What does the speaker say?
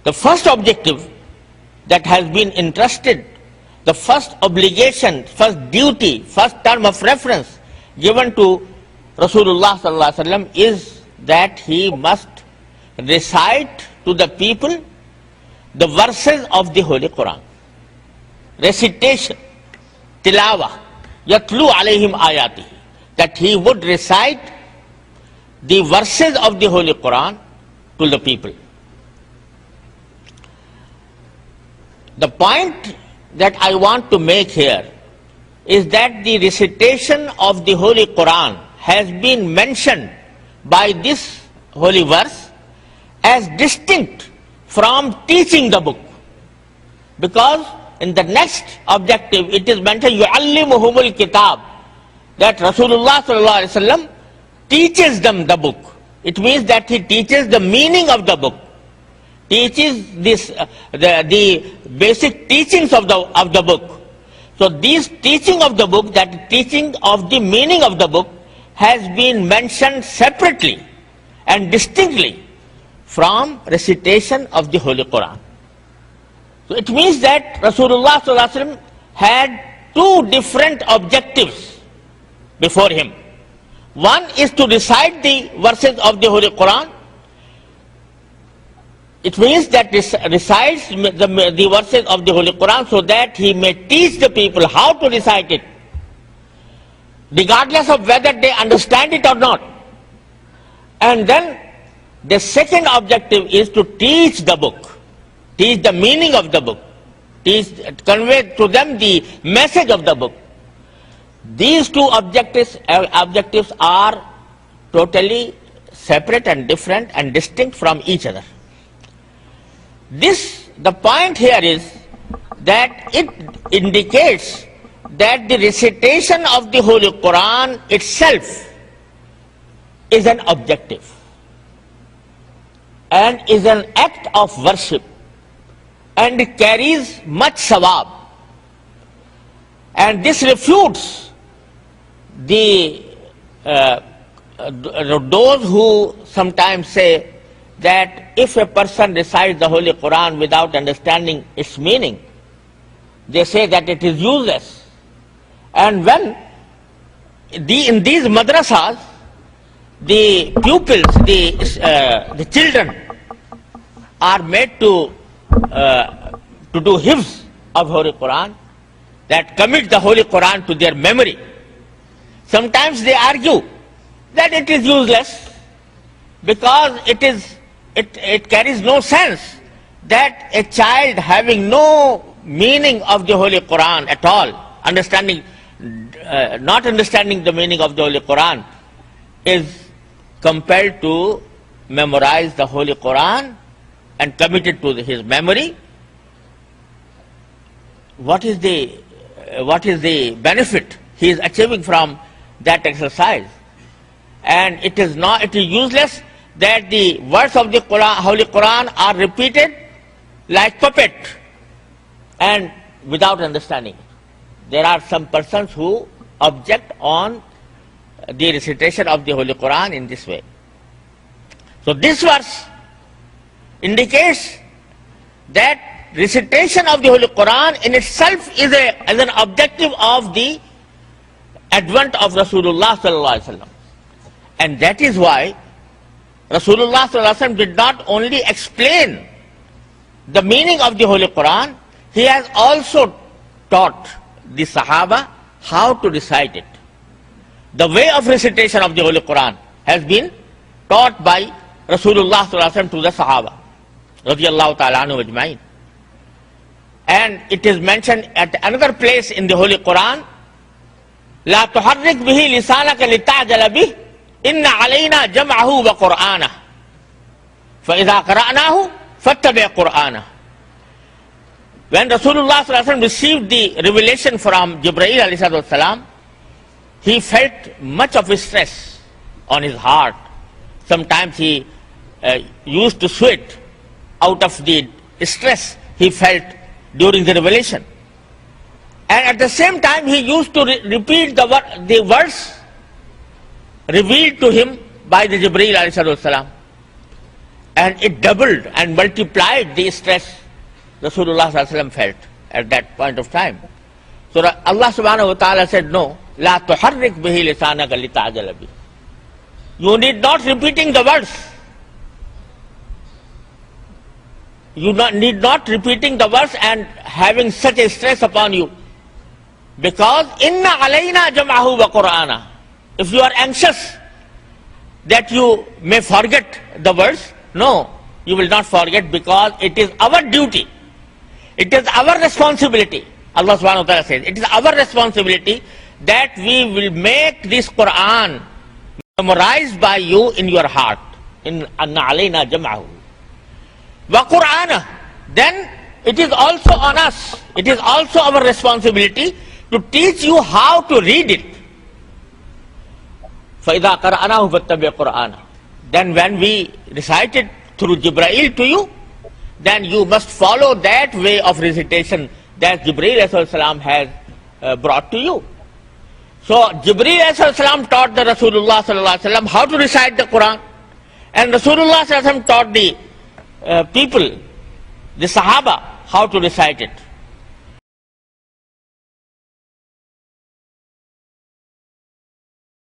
The first objective that has been entrusted, the first obligation, first duty, first term of reference given to Rasulullah sallallahu alaihi wasallam is that he must recite to the people the verses of the Holy Quran. Recitation, tilawa, yatlu alayhim ayatihi, that he would recite the verses of the Holy Quran to the people. The point that I want to make here is that the recitation of the Holy Quran has been mentioned by this holy verse as distinct from teaching the book. Because in the next objective it is mentioned, yu'allimuhumul kitab, that Rasulullah sallallahu alaihi wasallam teaches them the book. It means that he teaches the meaning of the book, teaches this the basic teachings of the book. So this teaching of the book, that teaching of the meaning of the book, has been mentioned separately and distinctly from recitation of the Holy Quran. So it means that Rasulullah sallallahu alaihi wasallam had two different objectives before him. One is to recite the verses of the Holy Quran. It means that recites the verses of the Holy Quran so that he may teach the people how to recite it, regardless of whether they understand it or not. And then the second objective is to teach the book, teach the meaning of the book, convey to them the message of the book. These two objectives are totally separate and different and distinct from each other. The point here is that it indicates that the recitation of the Holy Quran itself is an objective and is an act of worship, and it carries much sawab. And this refutes those who sometimes say that if a person recites the Holy Quran without understanding its meaning, they say that it is useless. And when in these madrasas, the pupils, the children are made to do hifz of Holy Quran, that commit the Holy Quran to their memory. Sometimes they argue that it is useless because it carries no sense, that a child having no meaning of the Holy Quran at all, not understanding the meaning of the Holy Quran, is compelled to memorize the Holy Quran and commit it to his memory. What is the benefit he is achieving from that exercise? And it is useless that the words of the Holy Quran are repeated like puppet and without understanding it. There are some persons who object on the recitation of the Holy Quran in this way. So this verse indicates that recitation of the Holy Quran in itself is an objective of the advent of Rasulullah sallallahu alaihi wasallam. And that is why Rasulullah sallallahu alaihi wasallam did not only explain the meaning of the Holy Quran, he has also taught the Sahaba how to recite it. The way of recitation of the Holy Quran has been taught by Rasulullah sallallahu alaihi wasallam to the Sahaba radiyallahu ta'ala anhu ajma'in. And it is mentioned at another place in the Holy Quran, لا تحرك به لسانك لتعجل به إن علينا جمعه وقرآنه فإذا قرأناه فاتبع قرآنه. When Rasulullah sallallahu alaihi wasallam received the revelation from Jibreel alayhi salam, he felt much of stress on his heart. Sometimes he used to sweat out of the stress he felt during the revelation. And at the same time he used to repeat the words revealed to him by the Jibreel alayhi salam. and it doubled and multiplied the stress Rasulullah sallallahu alaihi wasallam felt at that point of time. So Allah subhanahu wa ta'ala said, no, la tuharrik bihi lisanaka lita'jala bihi. You need not repeating the words. You need not repeating the words and having such a stress upon you. Because inna alayna jam'ahu wa qur'ana. If you are anxious that you may forget the words, no, you will not forget, because it is our duty. It is our responsibility. Allah subhanahu wa ta'ala says, it is our responsibility that we will make this Quran memorized by you in your heart. In anna alayna jam'ahu wa qur'ana. Then it is also on us. It is also our responsibility to teach you how to read it. فَإِذَا قَرَأْنَاهُ فَاتَّبِعْ قُرْآنَهُ. Then when we recite it through Jibreel to you, then you must follow that way of recitation that Jibreel alayhi salam has brought to you. So Jibreel alayhi salam taught the Rasulullah sallallahu alaihi wasallam how to recite the Quran, and Rasulullah sallallahu alaihi wasallam taught the people, the Sahaba, how to recite it.